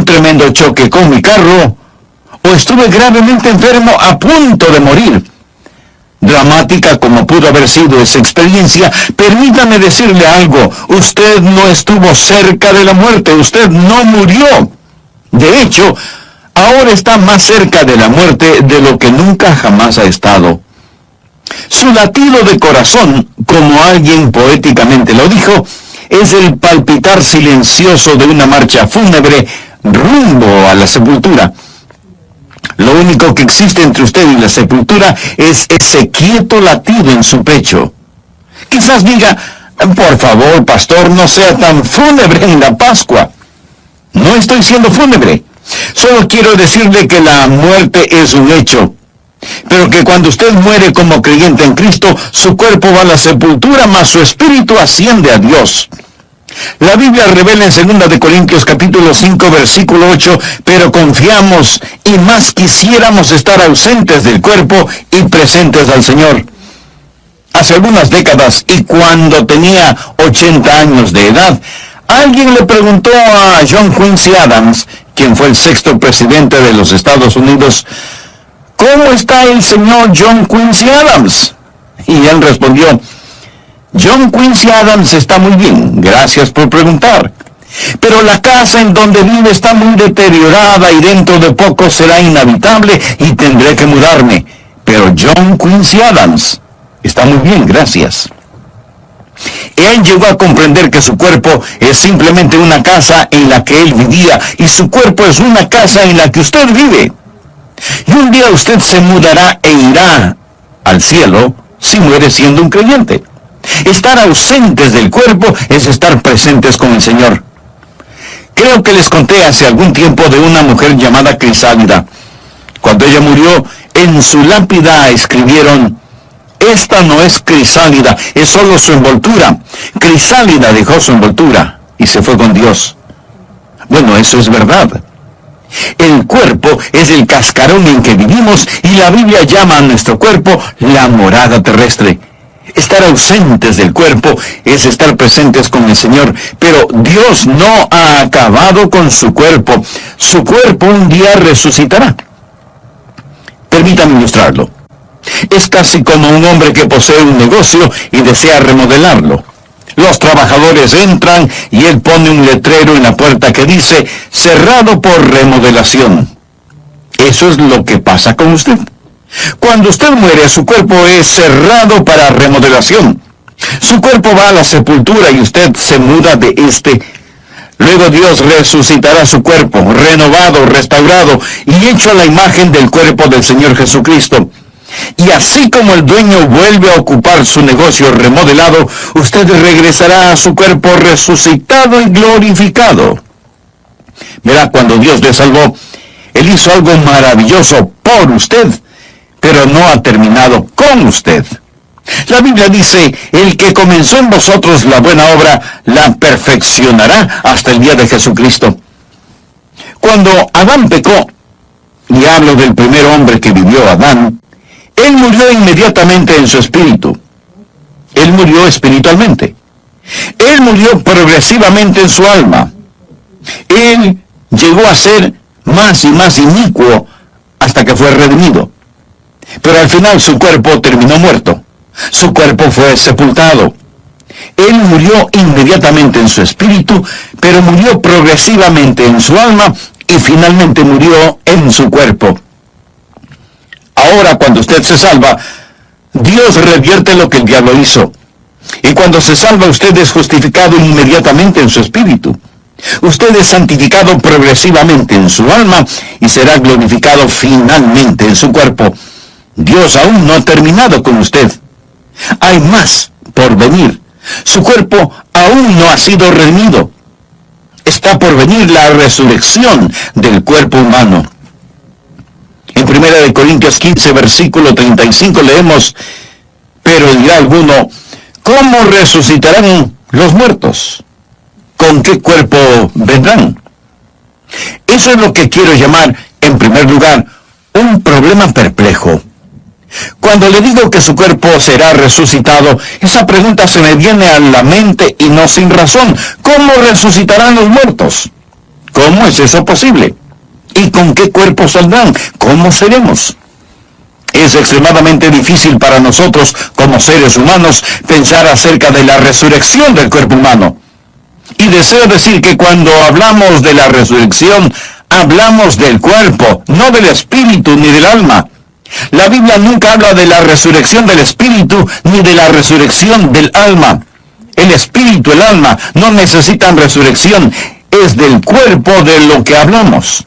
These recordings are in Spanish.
tremendo choque con mi carro, o estuve gravemente enfermo a punto de morir. Dramática como pudo haber sido esa experiencia, permítame decirle algo: usted no estuvo cerca de la muerte, usted no murió. De hecho, ahora está más cerca de la muerte de lo que nunca jamás ha estado. Su latido de corazón, como alguien poéticamente lo dijo, es el palpitar silencioso de una marcha fúnebre rumbo a la sepultura. Lo único que existe entre usted y la sepultura es ese quieto latido en su pecho. Quizás diga: por favor, pastor, no sea tan fúnebre en la Pascua. No estoy siendo fúnebre. Solo quiero decirle que la muerte es un hecho, pero que cuando usted muere como creyente en Cristo, su cuerpo va a la sepultura, mas su espíritu asciende a Dios. La Biblia revela en 2 de Corintios capítulo 5 versículo 8, pero confiamos y más quisiéramos estar ausentes del cuerpo y presentes al Señor. Hace algunas décadas, y cuando tenía 80 años de edad, alguien le preguntó a John Quincy Adams, quien fue el 6º presidente de los Estados Unidos: ¿cómo está el señor John Quincy Adams? Y él respondió: John Quincy Adams está muy bien, gracias por preguntar. Pero la casa en donde vive está muy deteriorada y dentro de poco será inhabitable y tendré que mudarme. Pero John Quincy Adams está muy bien, gracias. Él llegó a comprender que su cuerpo es simplemente una casa en la que él vivía, y su cuerpo es una casa en la que usted vive. Y un día usted se mudará e irá al cielo si muere siendo un creyente. Estar ausentes del cuerpo es estar presentes con el Señor. Creo que les conté hace algún tiempo de una mujer llamada Crisálida. Cuando ella murió, en su lápida escribieron: esta no es Crisálida, es solo su envoltura. Crisálida dejó su envoltura y se fue con Dios. Bueno, eso es verdad. El cuerpo es el cascarón en que vivimos, y la Biblia llama a nuestro cuerpo la morada terrestre. Estar ausentes del cuerpo es estar presentes con el Señor, pero Dios no ha acabado con su cuerpo. Su cuerpo un día resucitará. Permítame ilustrarlo. Es casi como un hombre que posee un negocio y desea remodelarlo. Los trabajadores entran y él pone un letrero en la puerta que dice: cerrado por remodelación. Eso es lo que pasa con usted. Cuando usted muere, su cuerpo es cerrado para remodelación. Su cuerpo va a la sepultura y usted se muda de este. Luego Dios resucitará su cuerpo, renovado, restaurado y hecho a la imagen del cuerpo del Señor Jesucristo. Y así como el dueño vuelve a ocupar su negocio remodelado, usted regresará a su cuerpo resucitado y glorificado. Verá, cuando Dios le salvó, Él hizo algo maravilloso por usted, pero no ha terminado con usted. La Biblia dice: el que comenzó en vosotros la buena obra, la perfeccionará hasta el día de Jesucristo. Cuando Adán pecó, y hablo del primer hombre que vivió, Adán, él murió inmediatamente en su espíritu. Él murió espiritualmente. Él murió progresivamente en su alma. Él llegó a ser más y más inicuo hasta que fue redimido. Pero al final su cuerpo terminó muerto. Su cuerpo fue sepultado. Él murió inmediatamente en su espíritu, pero murió progresivamente en su alma y finalmente murió en su cuerpo. Ahora, cuando usted se salva, Dios revierte lo que el diablo hizo. Y cuando se salva, usted es justificado inmediatamente en su espíritu. Usted es santificado progresivamente en su alma y será glorificado finalmente en su cuerpo. Dios aún no ha terminado con usted. Hay más por venir. Su cuerpo aún no ha sido redimido. Está por venir la resurrección del cuerpo humano. En 1 Corintios 15, versículo 35 leemos: pero dirá alguno: ¿cómo resucitarán los muertos? ¿Con qué cuerpo vendrán? Eso es lo que quiero llamar, en primer lugar, un problema perplejo. Cuando le digo que su cuerpo será resucitado, esa pregunta se me viene a la mente y no sin razón. ¿Cómo resucitarán los muertos? ¿Cómo es eso posible? ¿Y con qué cuerpo saldrán? ¿Cómo seremos? Es extremadamente difícil para nosotros, como seres humanos, pensar acerca de la resurrección del cuerpo humano. Y deseo decir que cuando hablamos de la resurrección, hablamos del cuerpo, no del espíritu ni del alma. La Biblia nunca habla de la resurrección del espíritu ni de la resurrección del alma. El espíritu, el alma, no necesitan resurrección. Es del cuerpo de lo que hablamos.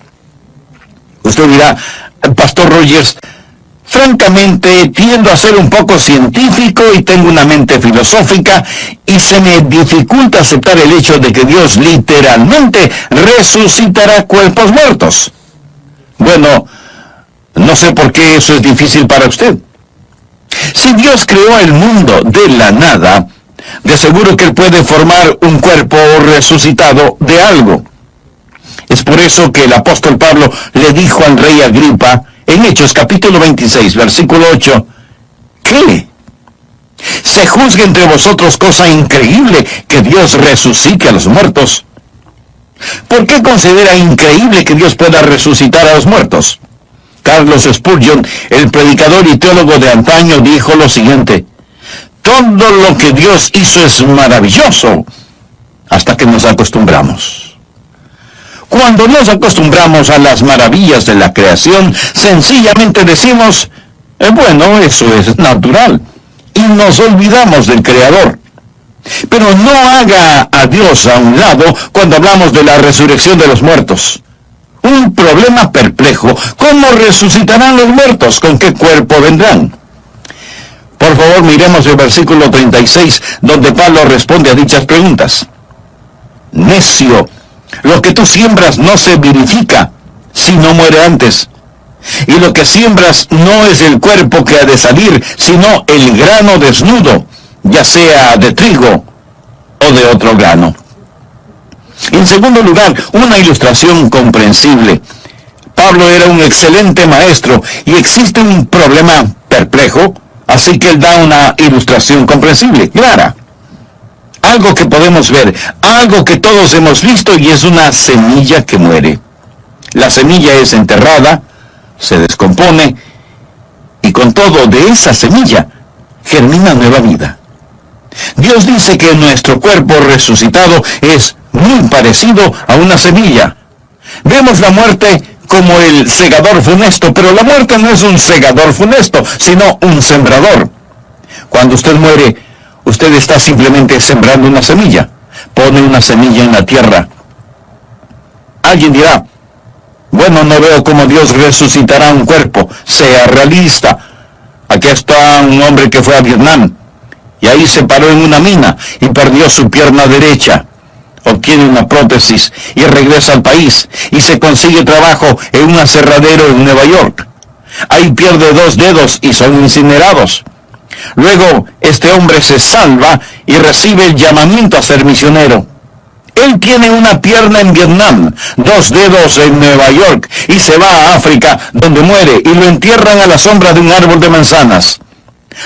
Usted dirá, Pastor Rogers, francamente tiendo a ser un poco científico y tengo una mente filosófica y se me dificulta aceptar el hecho de que Dios literalmente resucitará cuerpos muertos. Bueno, no sé por qué eso es difícil para usted. Si Dios creó el mundo de la nada, de seguro que Él puede formar un cuerpo resucitado de algo. Es por eso que el apóstol Pablo le dijo al rey Agripa, en Hechos capítulo 26, versículo 8, ¿qué? ¿Se juzga entre vosotros cosa increíble que Dios resucite a los muertos? ¿Por qué considera increíble que Dios pueda resucitar a los muertos? Carlos Spurgeon, el predicador y teólogo de antaño, dijo lo siguiente: todo lo que Dios hizo es maravilloso hasta que nos acostumbramos. Cuando nos acostumbramos a las maravillas de la creación, sencillamente decimos, bueno, eso es natural, y nos olvidamos del Creador. Pero no haga a Dios a un lado cuando hablamos de la resurrección de los muertos. Un problema perplejo: ¿cómo resucitarán los muertos? ¿Con qué cuerpo vendrán? Por favor, miremos el versículo 36, donde Pablo responde a dichas preguntas. Necio, lo que tú siembras no se vivifica si no muere antes. Y lo que siembras no es el cuerpo que ha de salir, sino el grano desnudo, ya sea de trigo o de otro grano. En segundo lugar, una ilustración comprensible. Pablo era un excelente maestro y existe un problema perplejo, así que él da una ilustración comprensible, clara. Algo que podemos ver, algo que todos hemos visto, y es una semilla que muere. La semilla es enterrada, se descompone, y con todo, de esa semilla germina nueva vida. Dios dice que nuestro cuerpo resucitado es muy parecido a una semilla. Vemos la muerte como el segador funesto, pero la muerte no es un segador funesto, sino un sembrador. Cuando usted muere, usted está simplemente sembrando una semilla. Pone una semilla en la tierra. Alguien dirá, bueno, no veo cómo Dios resucitará un cuerpo. Sea realista. Aquí está un hombre que fue a Vietnam, y ahí se paró en una mina y perdió su pierna derecha. Obtiene una prótesis y regresa al país y se consigue trabajo en un aserradero en Nueva York. Ahí pierde 2 dedos y son incinerados. Luego, este hombre se salva y recibe el llamamiento a ser misionero. Él tiene una pierna en Vietnam, 2 dedos en Nueva York, y se va a África, donde muere, y lo entierran a la sombra de un árbol de manzanas.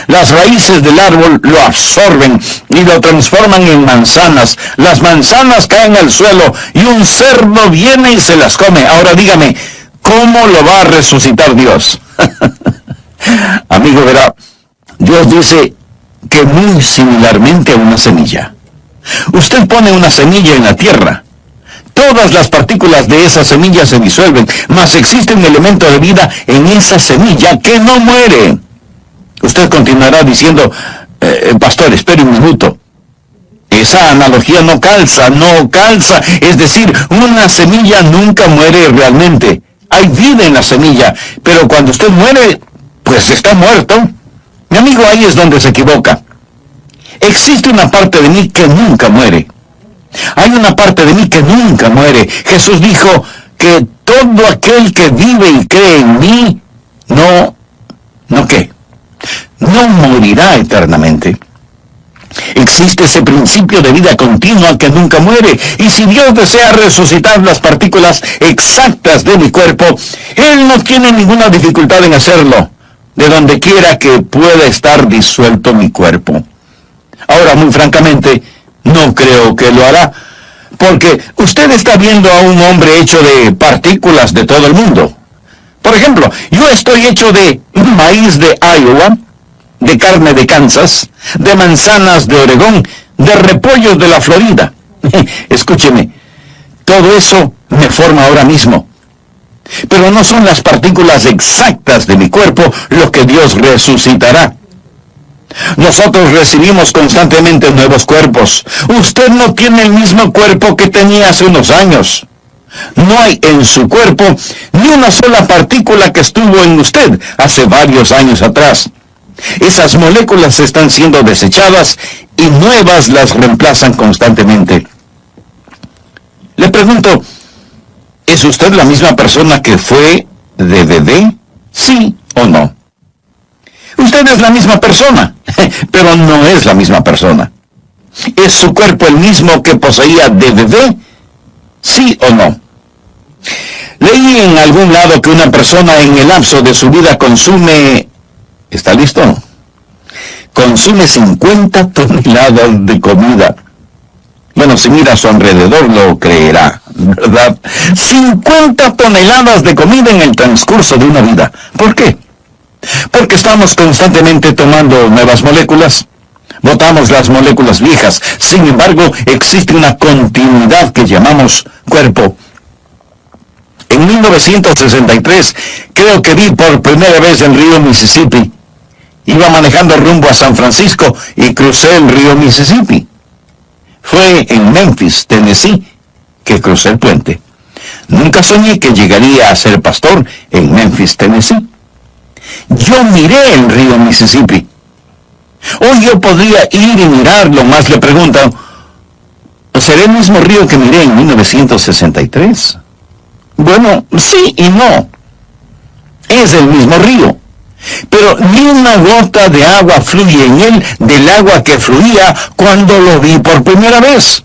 Las raíces del árbol lo absorben y lo transforman en manzanas. Las manzanas caen al suelo y un cerdo viene y se las come. Ahora dígame, ¿cómo lo va a resucitar Dios? Amigo, verá, Dios dice que muy similarmente a una semilla. Usted pone una semilla en la tierra. Todas las partículas de esa semilla se disuelven, mas existe un elemento de vida en esa semilla que no muere. Usted continuará diciendo, pastor, espere un minuto. Esa analogía no calza. Es decir, una semilla nunca muere realmente. Hay vida en la semilla, pero cuando usted muere, pues está muerto. Mi amigo, ahí es donde se equivoca. Existe una parte de mí que nunca muere. Hay una parte de mí que nunca muere. Jesús dijo que todo aquel que vive y cree en mí, no morirá eternamente. Existe ese principio de vida continua que nunca muere, y si Dios desea resucitar las partículas exactas de mi cuerpo, Él no tiene ninguna dificultad en hacerlo, de donde quiera que pueda estar disuelto mi cuerpo. Ahora, muy francamente, no creo que lo hará, Porque usted está viendo a un hombre hecho de partículas de todo el mundo. Por ejemplo, yo estoy hecho de maíz de Iowa, de carne de Kansas, de manzanas de Oregón, de repollos de la Florida. Escúcheme, todo eso me forma ahora mismo. Pero no son las partículas exactas de mi cuerpo lo que Dios resucitará. Nosotros recibimos constantemente nuevos cuerpos. Usted no tiene el mismo cuerpo que tenía hace unos años. No hay en su cuerpo ni una sola partícula que estuvo en usted hace varios años atrás. Esas moléculas están siendo desechadas y nuevas las reemplazan constantemente. Le pregunto, ¿es usted la misma persona que fue de bebé? ¿Sí o no? Usted es la misma persona, pero no es la misma persona. ¿Es su cuerpo el mismo que poseía de bebé? ¿Sí o no? Leí en algún lado que una persona en el lapso de su vida consume... ¿Está listo? Consume 50 toneladas de comida. Bueno, si mira a su alrededor lo creerá, ¿verdad? 50 toneladas de comida en el transcurso de una vida. ¿Por qué? Porque estamos constantemente tomando nuevas moléculas. Botamos las moléculas viejas. Sin embargo, existe una continuidad que llamamos cuerpo. En 1963, creo que vi por primera vez el río Mississippi. Iba manejando rumbo a San Francisco y crucé el río Mississippi. Fue en Memphis, Tennessee, que crucé el puente. Nunca soñé que llegaría a ser pastor en Memphis, Tennessee. Yo miré el río Mississippi. Hoy yo podría ir y mirarlo, más le preguntan, ¿será el mismo río que miré en 1963? Bueno, sí y no. Es el mismo río. Pero ni una gota de agua fluye en él del agua que fluía cuando lo vi por primera vez.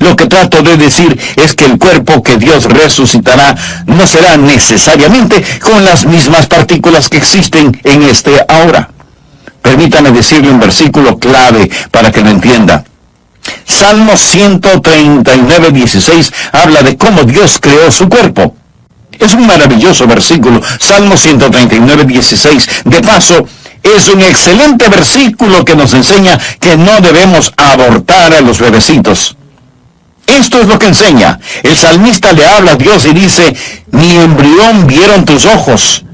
Lo que trato de decir es que el cuerpo que Dios resucitará no será necesariamente con las mismas partículas que existen en este ahora. Permítame decirle un versículo clave para que lo entienda. Salmo 139, 16 habla de cómo Dios creó su cuerpo. Es un maravilloso versículo, Salmo 139, 16. De paso, es un excelente versículo que nos enseña que no debemos abortar a los bebecitos. Esto es lo que enseña. El salmista le habla a Dios y dice, mi embrión vieron tus ojos,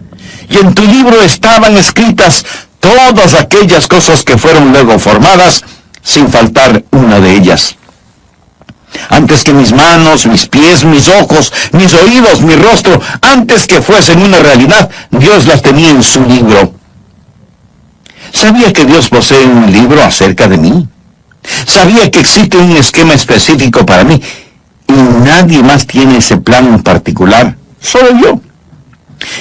y en tu libro estaban escritas todas aquellas cosas que fueron luego formadas, sin faltar una de ellas. Antes que mis manos, mis pies, mis ojos, mis oídos, mi rostro, antes que fuesen una realidad, Dios las tenía en su libro. ¿Sabía que Dios posee un libro acerca de mí? ¿Sabía que existe un esquema específico para mí? Y nadie más tiene ese plan en particular, solo yo.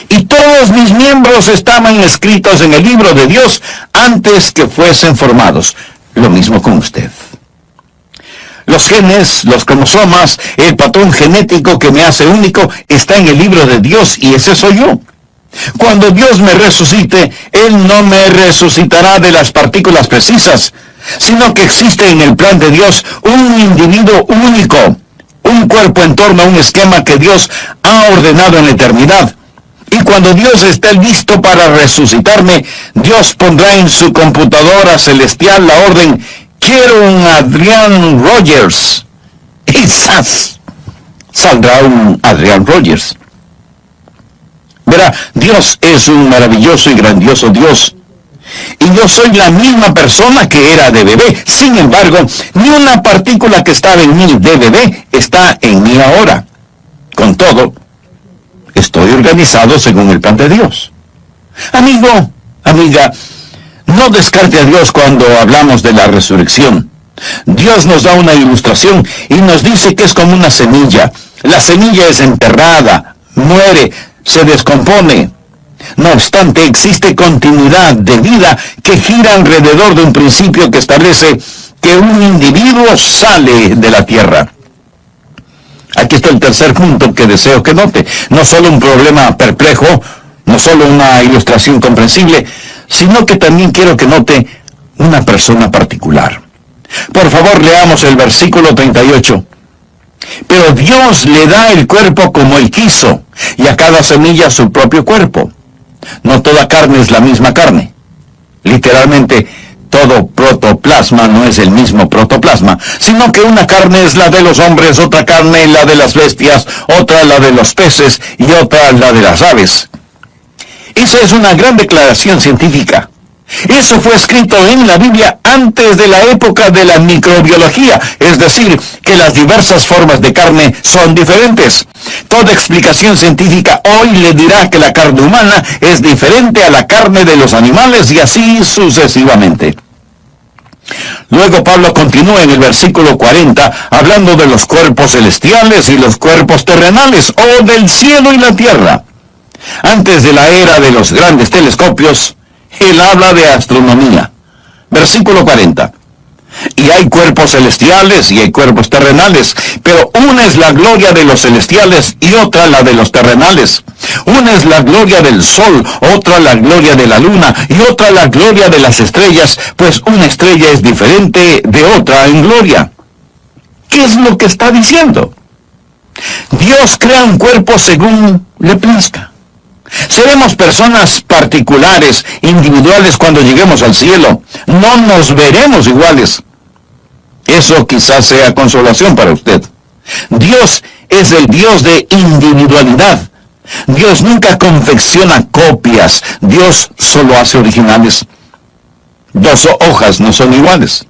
Y todos mis miembros estaban escritos en el libro de Dios antes que fuesen formados. Lo mismo con usted. Los genes, los cromosomas, el patrón genético que me hace único está en el libro de Dios y ese soy yo. Cuando Dios me resucite, Él no me resucitará de las partículas precisas, sino que existe en el plan de Dios un individuo único, un cuerpo en torno a un esquema que Dios ha ordenado en la eternidad. Y cuando Dios esté listo para resucitarme, Dios pondrá en su computadora celestial la orden, quiero un Adrian Rogers. Y ¡zas! Saldrá un Adrian Rogers. Verá, Dios es un maravilloso y grandioso Dios. Y yo soy la misma persona que era de bebé. Sin embargo, ni una partícula que estaba en mí de bebé está en mí ahora. Con todo, estoy organizado según el plan de Dios. Amigo, amiga, no descarte a Dios cuando hablamos de la resurrección. Dios nos da una ilustración y nos dice que es como una semilla. La semilla es enterrada, muere, se descompone. No obstante, existe continuidad de vida que gira alrededor de un principio que establece que un individuo sale de la tierra. Aquí está el tercer punto que deseo que note. No solo un problema perplejo, no solo una ilustración comprensible, sino que también quiero que note una persona particular. Por favor, leamos el versículo 38. Pero Dios le da el cuerpo como Él quiso, y a cada semilla su propio cuerpo. No toda carne es la misma carne. Literalmente, todo protoplasma no es el mismo protoplasma, sino que una carne es la de los hombres, otra carne la de las bestias, otra la de los peces y otra la de las aves. Esa es una gran declaración científica. Eso fue escrito en la Biblia antes de la época de la microbiología, es decir, que las diversas formas de carne son diferentes. Toda explicación científica hoy le dirá que la carne humana es diferente a la carne de los animales y así sucesivamente. Luego Pablo continúa en el versículo 40 hablando de los cuerpos celestiales y los cuerpos terrenales, o del cielo y la tierra. Antes de la era de los grandes telescopios, él habla de astronomía. Versículo 40. Y hay cuerpos celestiales y hay cuerpos terrenales, pero una es la gloria de los celestiales y otra la de los terrenales. Una es la gloria del sol, otra la gloria de la luna y otra la gloria de las estrellas, pues una estrella es diferente de otra en gloria. ¿Qué es lo que está diciendo? Dios crea un cuerpo según le plazca. Seremos personas particulares, individuales cuando lleguemos al cielo. No nos veremos iguales. Eso quizás sea consolación para usted. Dios es el Dios de individualidad. Dios nunca confecciona copias. Dios solo hace originales. 2 hojas no son iguales.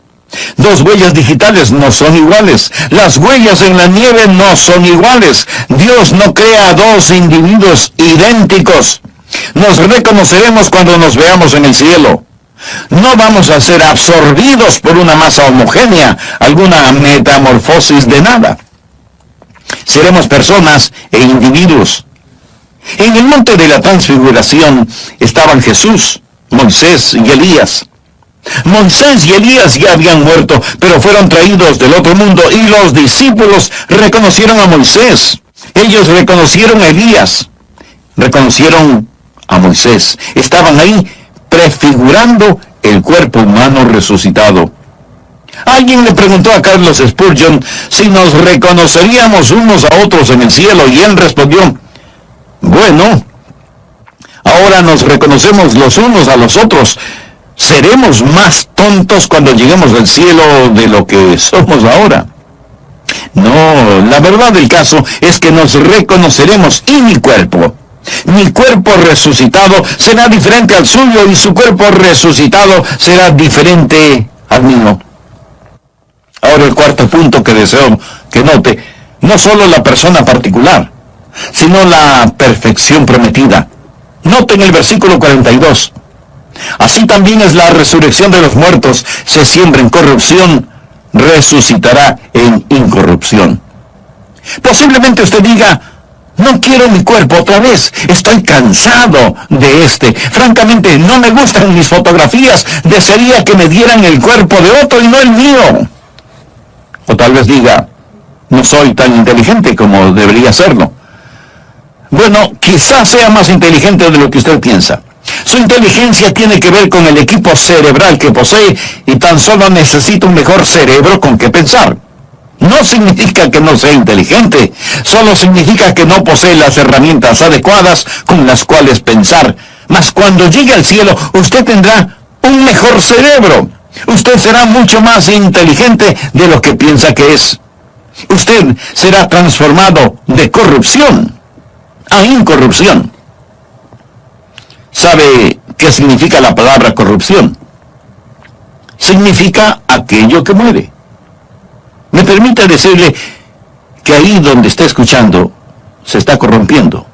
2 huellas digitales no son iguales. Las huellas en la nieve no son iguales. Dios no crea 2 individuos idénticos. Nos reconoceremos cuando nos veamos en el cielo. No vamos a ser absorbidos por una masa homogénea, alguna metamorfosis de nada. Seremos personas e individuos. En el monte de la transfiguración estaban Jesús, Moisés y Elías. Moisés y Elías ya habían muerto, pero fueron traídos del otro mundo, y los discípulos reconocieron a Moisés. Ellos reconocieron a Elías, reconocieron a Moisés. Estaban ahí prefigurando el cuerpo humano resucitado. Alguien le preguntó a Carlos Spurgeon si nos reconoceríamos unos a otros en el cielo, y él respondió: bueno, ahora nos reconocemos los unos a los otros. ¿Seremos más tontos cuando lleguemos al cielo de lo que somos ahora? No, la verdad del caso es que nos reconoceremos, y mi cuerpo resucitado será diferente al suyo, y su cuerpo resucitado será diferente al mío. Ahora el cuarto punto que deseo que note, no solo la persona particular, sino la perfección prometida. Noten el versículo 42. Así también es la resurrección de los muertos. Se siembra en corrupción, resucitará en incorrupción. Posiblemente usted diga: no quiero mi cuerpo otra vez, estoy cansado de este. Francamente, no me gustan mis fotografías, desearía que me dieran el cuerpo de otro y no el mío. O tal vez diga: no soy tan inteligente como debería serlo. Bueno, quizás sea más inteligente de lo que usted piensa. Su inteligencia tiene que ver con el equipo cerebral que posee, y tan solo necesita un mejor cerebro con que pensar. No significa que no sea inteligente, solo significa que no posee las herramientas adecuadas con las cuales pensar. Mas cuando llegue al cielo, usted tendrá un mejor cerebro. Usted será mucho más inteligente de lo que piensa que es. Usted será transformado de corrupción a incorrupción. ¿Sabe qué significa la palabra corrupción? Significa aquello que muere. Me permite decirle que ahí donde está escuchando se está corrompiendo.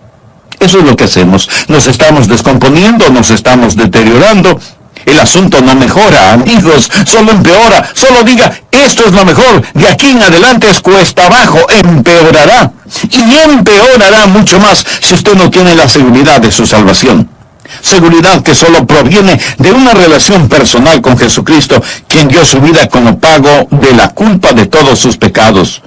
Eso es lo que hacemos. Nos estamos descomponiendo, nos estamos deteriorando. El asunto no mejora, amigos, solo empeora. Solo diga: esto es lo mejor, de aquí en adelante es cuesta abajo. Empeorará. Y empeorará mucho más si usted no tiene la seguridad de su salvación. Seguridad que solo proviene de una relación personal con Jesucristo, quien dio su vida como pago de la culpa de todos sus pecados.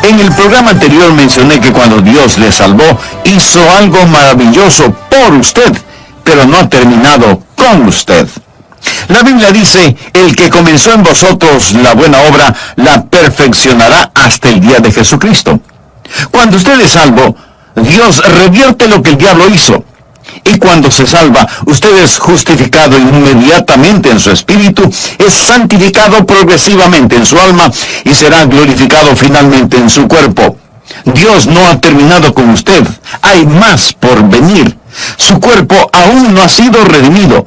En el programa anterior mencioné que cuando Dios le salvó, hizo algo maravilloso por usted, pero no ha terminado con usted. La Biblia dice, el que comenzó en vosotros la buena obra, la perfeccionará hasta el día de Jesucristo. Cuando usted es salvo, Dios revierte lo que el diablo hizo. Y cuando se salva, usted es justificado inmediatamente en su espíritu, es santificado progresivamente en su alma y será glorificado finalmente en su cuerpo. Dios no ha terminado con usted, hay más por venir. Su cuerpo aún no ha sido redimido.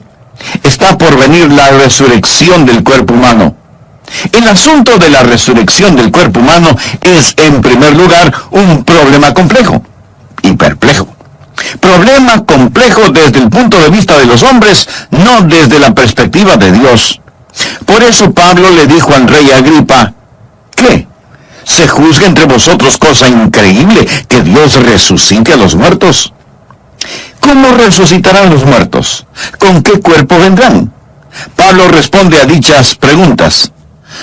Está por venir la resurrección del cuerpo humano. El asunto de la resurrección del cuerpo humano es, en primer lugar, un problema complejo y perplejo. Problema complejo desde el punto de vista de los hombres, no desde la perspectiva de Dios. Por eso Pablo le dijo al rey Agripa, ¿qué? ¿Se juzga entre vosotros cosa increíble que Dios resucite a los muertos? ¿Cómo resucitarán los muertos? ¿Con qué cuerpo vendrán? Pablo responde a dichas preguntas.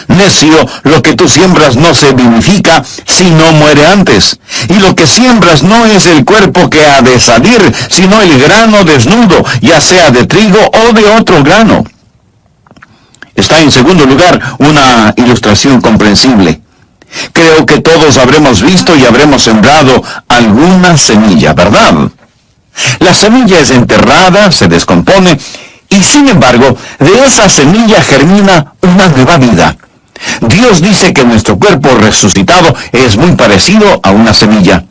Necio, lo que tú siembras no se vivifica si no muere antes. Y lo que siembras no es el cuerpo que ha de salir, sino el grano desnudo, ya sea de trigo o de otro grano. Está en segundo lugar una ilustración comprensible. Creo que todos habremos visto y habremos sembrado alguna semilla, ¿verdad? La semilla es enterrada, se descompone, y sin embargo, de esa semilla germina una nueva vida. Dios dice que nuestro cuerpo resucitado es muy parecido a una semilla.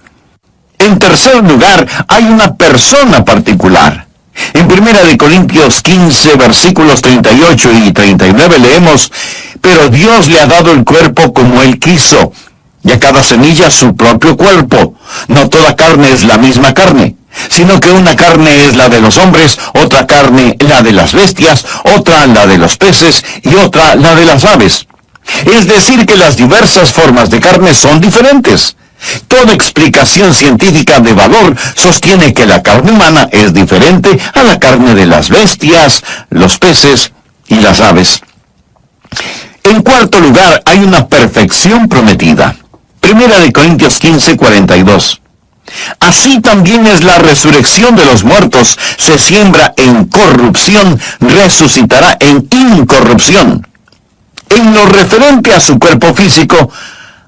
En tercer lugar, hay una persona particular. En 1 Corintios 15, versículos 38 y 39 leemos, pero Dios le ha dado el cuerpo como Él quiso, y a cada semilla su propio cuerpo. No toda carne es la misma carne, sino que una carne es la de los hombres, otra carne la de las bestias, otra la de los peces y otra la de las aves. Es decir, que las diversas formas de carne son diferentes. Toda explicación científica de valor sostiene que la carne humana es diferente a la carne de las bestias, los peces y las aves. En cuarto lugar, hay una perfección prometida. 1 Corintios 15, 42. Así también es la resurrección de los muertos. Se siembra en corrupción, resucitará en incorrupción. En lo referente a su cuerpo físico,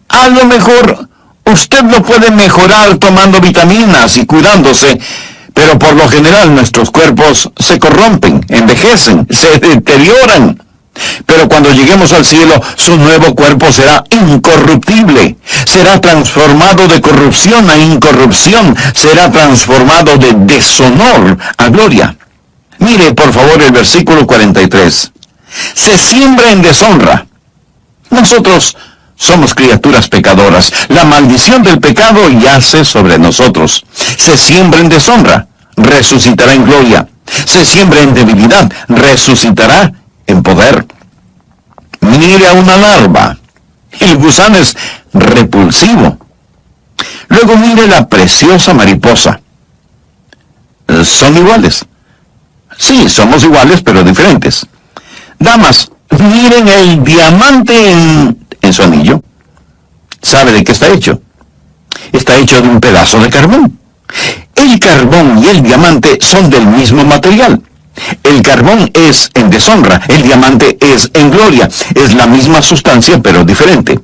a lo mejor usted lo puede mejorar tomando vitaminas y cuidándose, pero por lo general nuestros cuerpos se corrompen, envejecen, se deterioran. Pero cuando lleguemos al cielo, su nuevo cuerpo será incorruptible. Será transformado de corrupción a incorrupción. Será transformado de deshonor a gloria. Mire, por favor, el versículo 43. Se siembra en deshonra. Nosotros somos criaturas pecadoras. La maldición del pecado yace sobre nosotros. Se siembra en deshonra, resucitará en gloria. Se siembra en debilidad, resucitará en poder. Mire a una larva. El gusano es repulsivo. Luego mire la preciosa mariposa. Son iguales. Sí, somos iguales, pero diferentes. Damas, miren el diamante en su anillo. ¿Sabe de qué está hecho? Está hecho de un pedazo de carbón. El carbón y el diamante son del mismo material. El carbón es en deshonra, el diamante es en gloria. Es la misma sustancia, pero diferente.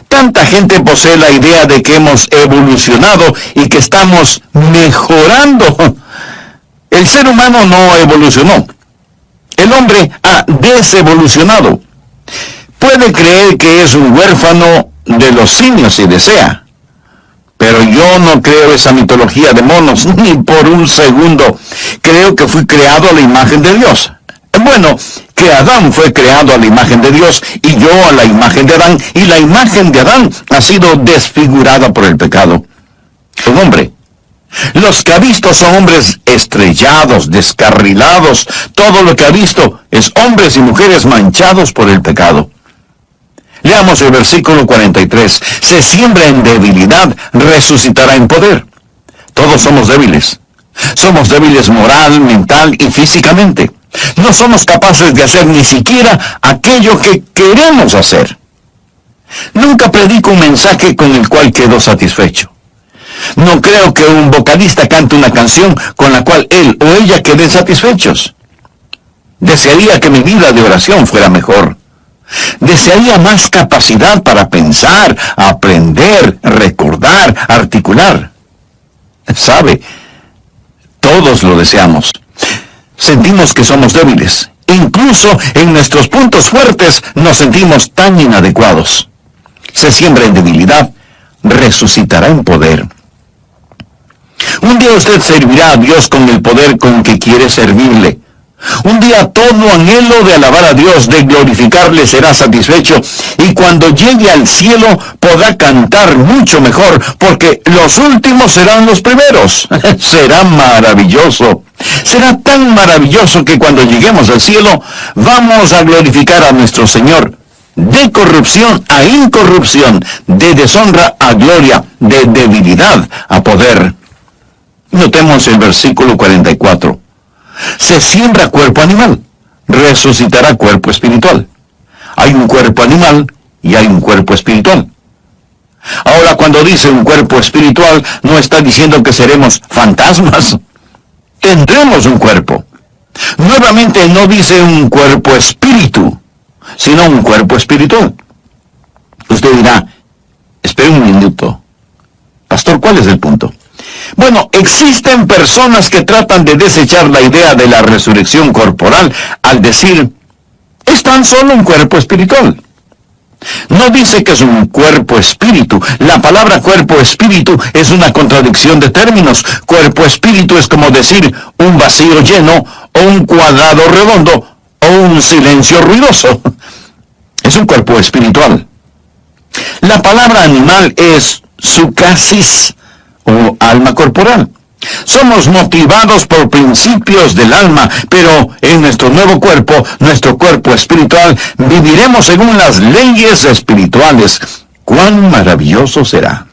Tanta gente posee la idea de que hemos evolucionado y que estamos mejorando. El ser humano no evolucionó. El hombre ha desevolucionado. Puede creer que es un huérfano de los simios si desea. Pero yo no creo esa mitología de monos, ni por un segundo. Creo que fui creado a la imagen de Dios. Bueno, que Adán fue creado a la imagen de Dios, y yo a la imagen de Adán, y la imagen de Adán ha sido desfigurada por el pecado. Un hombre. Los que ha visto son hombres estrellados, descarrilados. Todo lo que ha visto es hombres y mujeres manchados por el pecado. Leamos el versículo 43. Se siembra en debilidad, resucitará en poder. Todos somos débiles. Somos débiles moral, mental y físicamente. No somos capaces de hacer ni siquiera aquello que queremos hacer. Nunca predico un mensaje con el cual quedo satisfecho. No creo que un vocalista cante una canción con la cual él o ella queden satisfechos. Desearía que mi vida de oración fuera mejor. Desearía más capacidad para pensar, aprender, recordar, articular. ¿Sabe? Todos lo deseamos. Sentimos que somos débiles. Incluso en nuestros puntos fuertes nos sentimos tan inadecuados. Se siembra en debilidad, resucitará en poder. Un día usted servirá a Dios con el poder con que quiere servirle. Un día todo anhelo de alabar a Dios, de glorificarle, será satisfecho, y cuando llegue al cielo podrá cantar mucho mejor, porque los últimos serán los primeros. Será maravilloso. Será tan maravilloso que cuando lleguemos al cielo vamos a glorificar a nuestro Señor, de corrupción a incorrupción, de deshonra a gloria, de debilidad a poder. Notemos el versículo 44. Se siembra cuerpo animal, resucitará cuerpo espiritual. Hay un cuerpo animal y hay un cuerpo espiritual. Ahora, cuando dice un cuerpo espiritual, no está diciendo que seremos fantasmas. Tendremos un cuerpo. Nuevamente no dice un cuerpo espíritu, sino un cuerpo espiritual. Usted dirá, espere un minuto. Pastor, ¿cuál es el punto? Bueno, existen personas que tratan de desechar la idea de la resurrección corporal al decir, es tan solo un cuerpo espiritual. No dice que es un cuerpo espíritu. La palabra cuerpo espíritu es una contradicción de términos. Cuerpo espíritu es como decir un vacío lleno, o un cuadrado redondo, o un silencio ruidoso. Es un cuerpo espiritual. La palabra animal es sucasis, o alma corporal. Somos motivados por principios del alma, pero en nuestro nuevo cuerpo, nuestro cuerpo espiritual, viviremos según las leyes espirituales. ¡Cuán maravilloso será!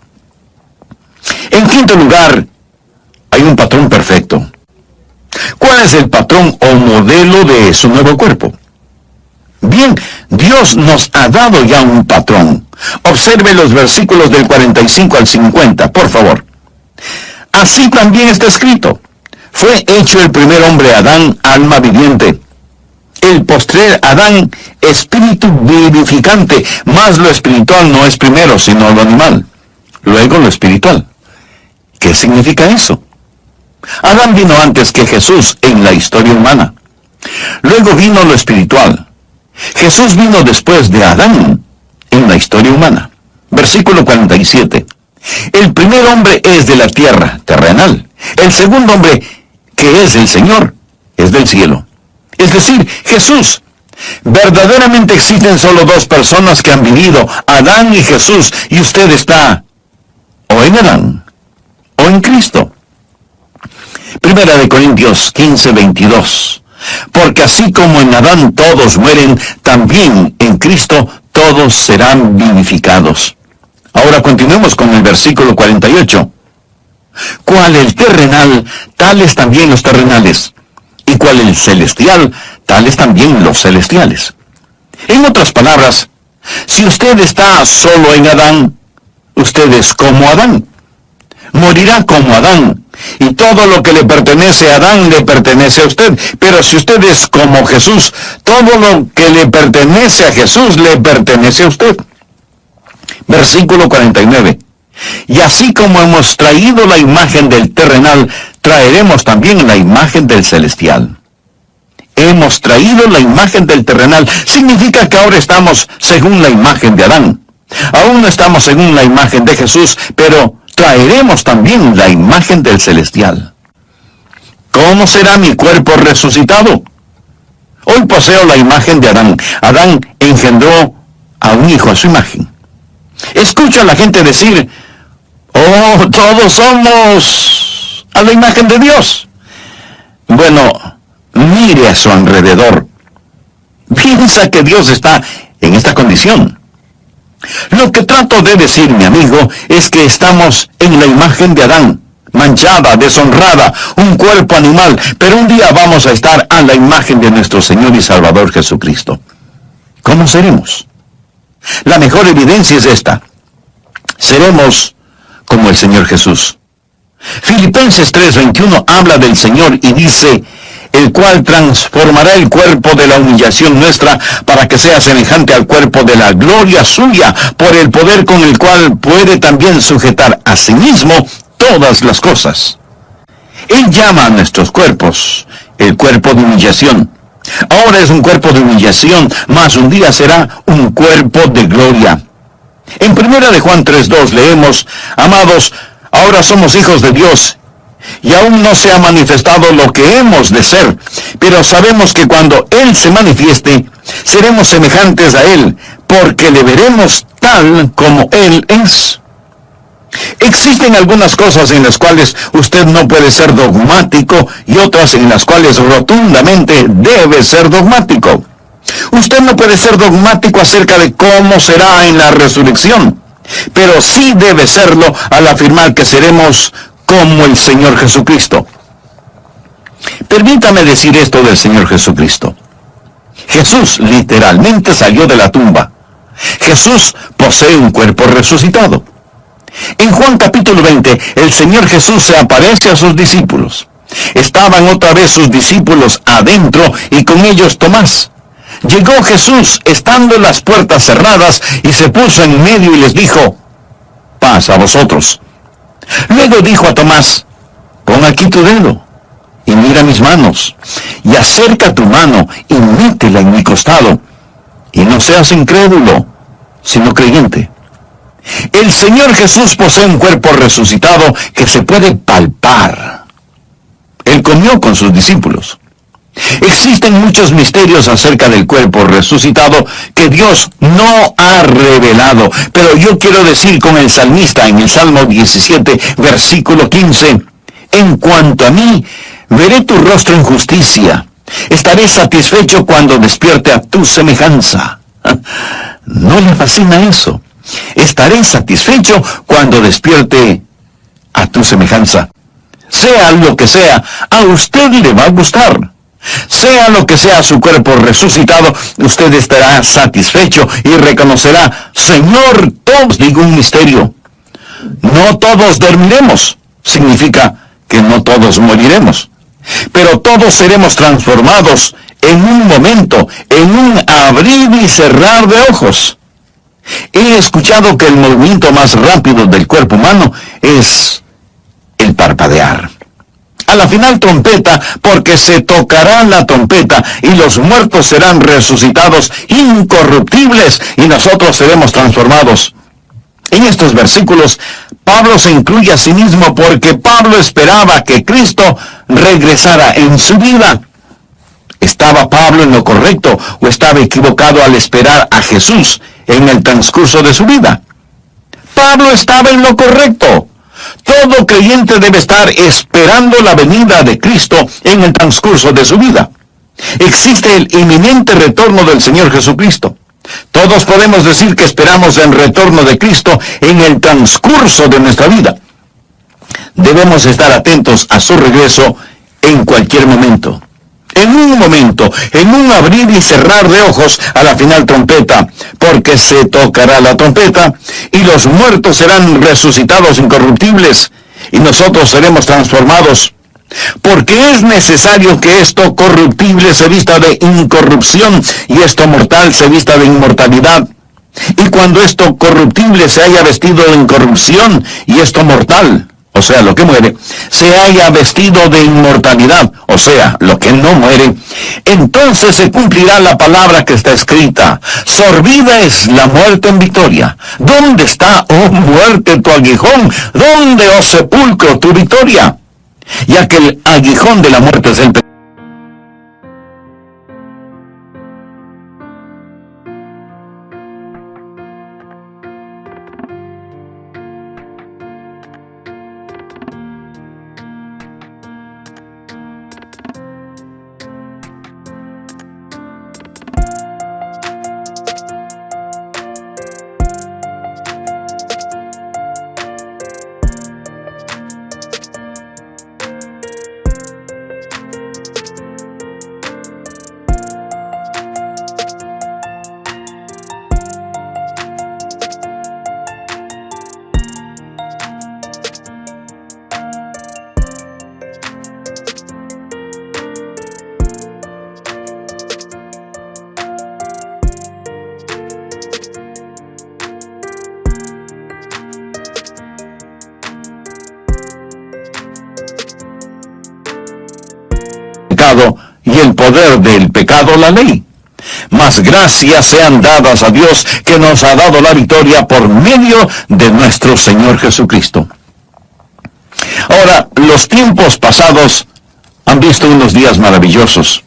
En quinto lugar, hay un patrón perfecto. ¿Cuál es el patrón o modelo de su nuevo cuerpo? Bien, Dios nos ha dado ya un patrón. Observe los versículos del 45 al 50, por favor. Así también está escrito. Fue hecho el primer hombre Adán, alma viviente. El postrer Adán, espíritu vivificante. Mas lo espiritual no es primero, sino lo animal. Luego lo espiritual. ¿Qué significa eso? Adán vino antes que Jesús en la historia humana. Luego vino lo espiritual. Jesús vino después de Adán en la historia humana. Versículo 47. El primer hombre es de la tierra, terrenal. El segundo hombre, que es el Señor, es del cielo. Es decir, Jesús. Verdaderamente existen solo dos personas que han vivido, Adán y Jesús, y usted está o en Adán o en Cristo. Primera de Corintios 15:22. Porque así como en Adán todos mueren, también en Cristo todos serán vivificados. Ahora continuemos con el versículo 48. Cual el terrenal, tales también los terrenales. Y cual el celestial, tales también los celestiales. En otras palabras, si usted está solo en Adán, usted es como Adán. Morirá como Adán. Y todo lo que le pertenece a Adán le pertenece a usted. Pero si usted es como Jesús, todo lo que le pertenece a Jesús le pertenece a usted. Versículo 49. Y así como hemos traído la imagen del terrenal, traeremos también la imagen del celestial. Hemos traído la imagen del terrenal. Significa que ahora estamos según la imagen de Adán. Aún no estamos según la imagen de Jesús, pero traeremos también la imagen del celestial. ¿Cómo será mi cuerpo resucitado? Hoy poseo la imagen de Adán. Adán engendró a un hijo a su imagen. Escucho a la gente decir, oh, todos somos a la imagen de Dios. Bueno, mire a su alrededor. Piensa que Dios está en esta condición. Lo que trato de decir, mi amigo, es que estamos en la imagen de Adán, manchada, deshonrada, un cuerpo animal, pero un día vamos a estar a la imagen de nuestro Señor y Salvador Jesucristo. ¿Cómo seremos? La mejor evidencia es esta. Seremos como el Señor Jesús. Filipenses 3:21 habla del Señor y dice, el cual transformará el cuerpo de la humillación nuestra para que sea semejante al cuerpo de la gloria suya, por el poder con el cual puede también sujetar a sí mismo todas las cosas. Él llama a nuestros cuerpos el cuerpo de humillación. Ahora es un cuerpo de humillación, mas un día será un cuerpo de gloria. En 1 de Juan 3:2 leemos: amados, ahora somos hijos de Dios, y aún no se ha manifestado lo que hemos de ser, pero sabemos que cuando Él se manifieste, seremos semejantes a Él, porque le veremos tal como Él es. Existen algunas cosas en las cuales usted no puede ser dogmático y otras en las cuales rotundamente debe ser dogmático. Usted no puede ser dogmático acerca de cómo será en la resurrección, pero sí debe serlo al afirmar que seremos como el Señor Jesucristo. Permítame decir esto del Señor Jesucristo. Jesús literalmente salió de la tumba. Jesús posee un cuerpo resucitado. En Juan capítulo 20, el Señor Jesús se aparece a sus discípulos. Estaban otra vez sus discípulos adentro y con ellos Tomás. Llegó Jesús estando las puertas cerradas y se puso en medio y les dijo: paz a vosotros. Luego dijo a Tomás: pon aquí tu dedo y mira mis manos, y acerca tu mano y métela en mi costado, y no seas incrédulo, sino creyente. El Señor Jesús posee un cuerpo resucitado que se puede palpar. Él comió con sus discípulos. Existen muchos misterios acerca del cuerpo resucitado que Dios no ha revelado, pero yo quiero decir con el salmista en el Salmo 17, versículo 15, en cuanto a mí, veré tu rostro en justicia, estaré satisfecho cuando despierte a tu semejanza. ¿No le fascina eso? Estaré satisfecho cuando despierte a tu semejanza. Sea lo que sea, a usted le va a gustar. Sea lo que sea su cuerpo resucitado, usted estará satisfecho y reconocerá: Señor, todos, digo un misterio, no todos dormiremos. Significa que no todos moriremos, pero todos seremos transformados en un momento, en un abrir y cerrar de ojos. He escuchado que el movimiento más rápido del cuerpo humano es el parpadear. A la final trompeta, porque se tocará la trompeta y los muertos serán resucitados incorruptibles y nosotros seremos transformados. En estos versículos, Pablo se incluye a sí mismo porque Pablo esperaba que Cristo regresara en su vida. ¿Estaba Pablo en lo correcto o estaba equivocado al esperar a Jesús en el transcurso de su vida? Pablo estaba en lo correcto. Todo creyente debe estar esperando la venida de Cristo en el transcurso de su vida. Existe el inminente retorno del Señor Jesucristo. Todos podemos decir que esperamos el retorno de Cristo en el transcurso de nuestra vida. Debemos estar atentos a su regreso en cualquier momento. En un momento, en un abrir y cerrar de ojos a la final trompeta, porque se tocará la trompeta y los muertos serán resucitados incorruptibles y nosotros seremos transformados. Porque es necesario que esto corruptible se vista de incorrupción y esto mortal se vista de inmortalidad. Y cuando esto corruptible se haya vestido de incorrupción y esto mortal, o sea, lo que muere, se haya vestido de inmortalidad, o sea, lo que no muere, entonces se cumplirá la palabra que está escrita: sorbida es la muerte en victoria. ¿Dónde está, oh muerte, tu aguijón? ¿Dónde, oh sepulcro, tu victoria? Ya que el aguijón de la muerte es el pecado. pecado, y el poder del pecado, la ley. Mas gracias sean dadas a Dios, que nos ha dado la victoria por medio de nuestro Señor Jesucristo. Ahora, los tiempos pasados han visto unos días maravillosos.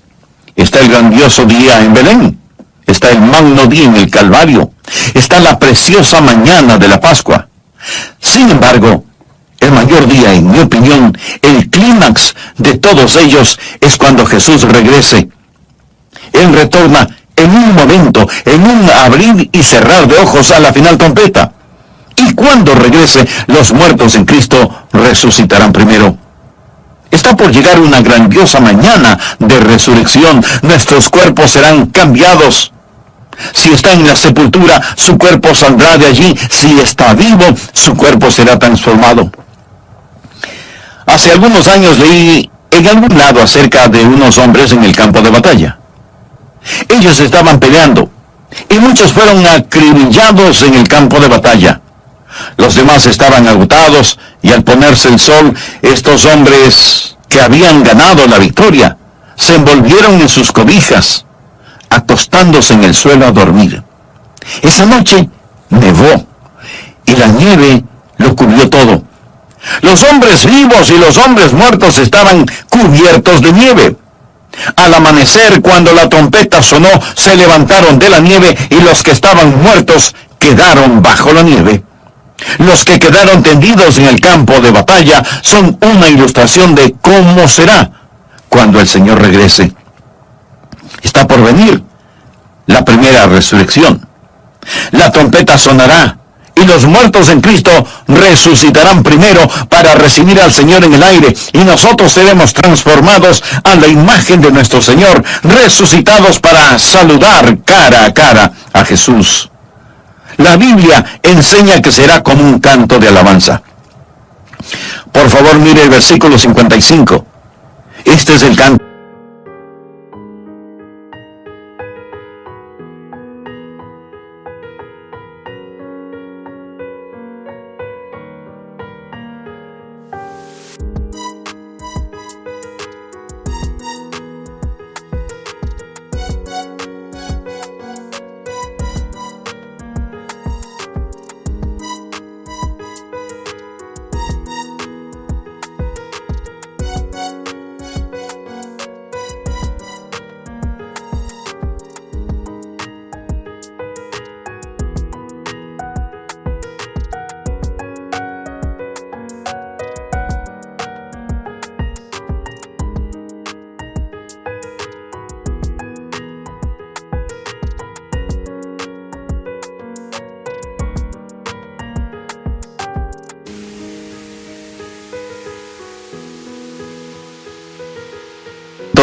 Está el grandioso día en Belén, está el magno día en el Calvario, está la preciosa mañana de la Pascua. Sin embargo, el mayor día, en mi opinión, el clímax de todos ellos, es cuando Jesús regrese. Él retorna en un momento, en un abrir y cerrar de ojos a la final trompeta. Y cuando regrese, los muertos en Cristo resucitarán primero. Está por llegar una grandiosa mañana de resurrección. Nuestros cuerpos serán cambiados. Si está en la sepultura, su cuerpo saldrá de allí. Si está vivo, su cuerpo será transformado. Hace algunos años leí en algún lado acerca de unos hombres en el campo de batalla. Ellos estaban peleando, y muchos fueron acribillados en el campo de batalla. Los demás estaban agotados, y al ponerse el sol, estos hombres que habían ganado la victoria, se envolvieron en sus cobijas, acostándose en el suelo a dormir. Esa noche nevó, y la nieve lo cubrió todo. Los hombres vivos y los hombres muertos estaban cubiertos de nieve. Al amanecer, cuando la trompeta sonó, se levantaron de la nieve, y los que estaban muertos quedaron bajo la nieve. Los que quedaron tendidos en el campo de batalla son una ilustración de cómo será cuando el Señor regrese. Está por venir la primera resurrección. La trompeta sonará, y los muertos en Cristo resucitarán primero para recibir al Señor en el aire, y nosotros seremos transformados a la imagen de nuestro Señor, resucitados para saludar cara a cara a Jesús. La Biblia enseña que será como un canto de alabanza. Por favor, mire el versículo 55. Este es el canto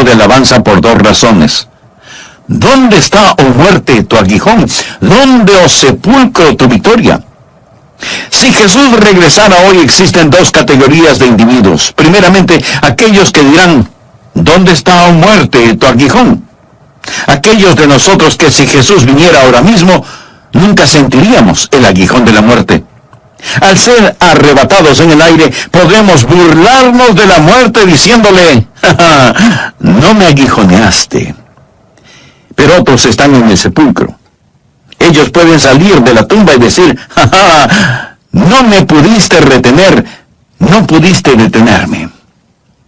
de alabanza por dos razones. ¿Dónde está, oh muerte, tu aguijón? ¿Dónde, oh sepulcro, tu victoria? Si Jesús regresara hoy, existen dos categorías de individuos. Primeramente, aquellos que dirán, ¿dónde está, oh muerte, tu aguijón? Aquellos de nosotros que si Jesús viniera ahora mismo, nunca sentiríamos el aguijón de la muerte. Al ser arrebatados en el aire, podremos burlarnos de la muerte diciéndole, ¡ja, ja! No me aguijoneaste. Pero otros están en el sepulcro. Ellos pueden salir de la tumba y decir, ¡ja, ja! No me pudiste retener, no pudiste detenerme.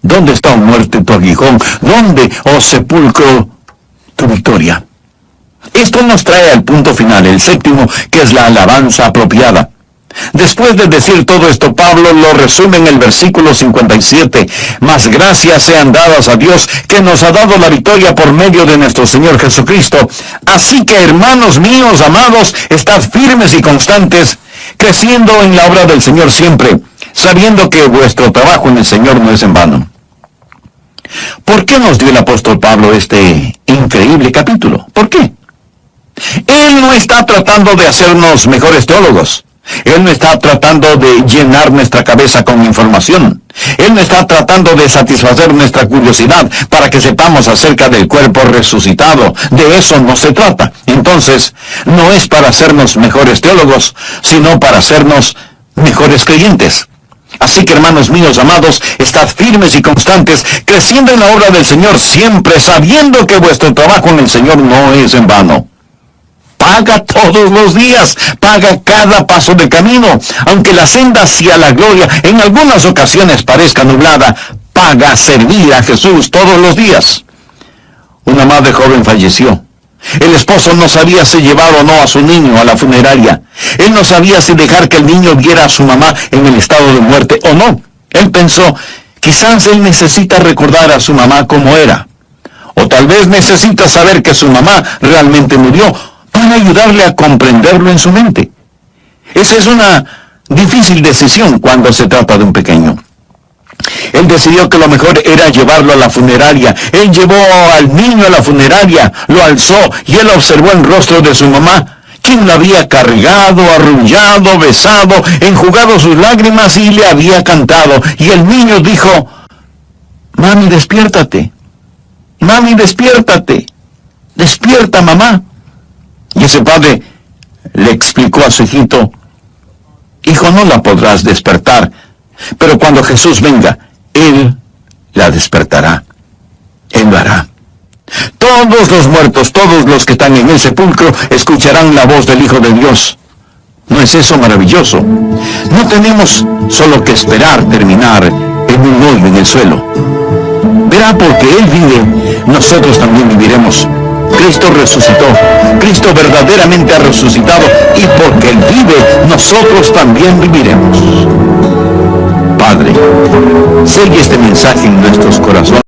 ¿Dónde está, oh muerte, tu aguijón? ¿Dónde, oh sepulcro, tu victoria? Esto nos trae al punto final, el séptimo, que es la alabanza apropiada. Después de decir todo esto, Pablo lo resume en el versículo 57. Mas gracias sean dadas a Dios, que nos ha dado la victoria por medio de nuestro Señor Jesucristo. Así que, hermanos míos amados, estad firmes y constantes, creciendo en la obra del Señor siempre, sabiendo que vuestro trabajo en el Señor no es en vano. ¿Por qué nos dio el apóstol Pablo este increíble capítulo? ¿Por qué? Él no está tratando de hacernos mejores teólogos. Él no está tratando de llenar nuestra cabeza con información. Él no está tratando de satisfacer nuestra curiosidad para que sepamos acerca del cuerpo resucitado. De eso no se trata. Entonces, no es para hacernos mejores teólogos, sino para hacernos mejores creyentes. Así que, hermanos míos amados, estad firmes y constantes, creciendo en la obra del Señor siempre, sabiendo que vuestro trabajo en el Señor no es en vano. Paga todos los días, paga cada paso de camino, aunque la senda hacia la gloria en algunas ocasiones parezca nublada, paga servir a Jesús todos los días. Una madre joven falleció. El esposo no sabía si llevar o no a su niño a la funeraria. Él no sabía si dejar que el niño viera a su mamá en el estado de muerte o no. Él pensó, quizás él necesita recordar a su mamá como era. O tal vez necesita saber que su mamá realmente murió para ayudarle a comprenderlo en su mente. Esa es una difícil decisión cuando se trata de un pequeño. Él decidió que lo mejor era llevarlo a la funeraria. Él llevó al niño a la funeraria, lo alzó y él observó el rostro de su mamá, quien lo había cargado, arrullado, besado, enjugado sus lágrimas y le había cantado. Y el niño dijo, mami, despiértate. Mami, despiértate. Despierta, mamá. Y ese padre le explicó a su hijito, hijo, no la podrás despertar, pero cuando Jesús venga, Él la despertará. Él lo hará. Todos los muertos, todos los que están en el sepulcro, escucharán la voz del Hijo de Dios. ¿No es eso maravilloso? No tenemos solo que esperar terminar en un hoyo en el suelo. Verá, porque Él vive, nosotros también viviremos. Cristo resucitó, Cristo verdaderamente ha resucitado, y porque Él vive, nosotros también viviremos. Padre, selle este mensaje en nuestros corazones.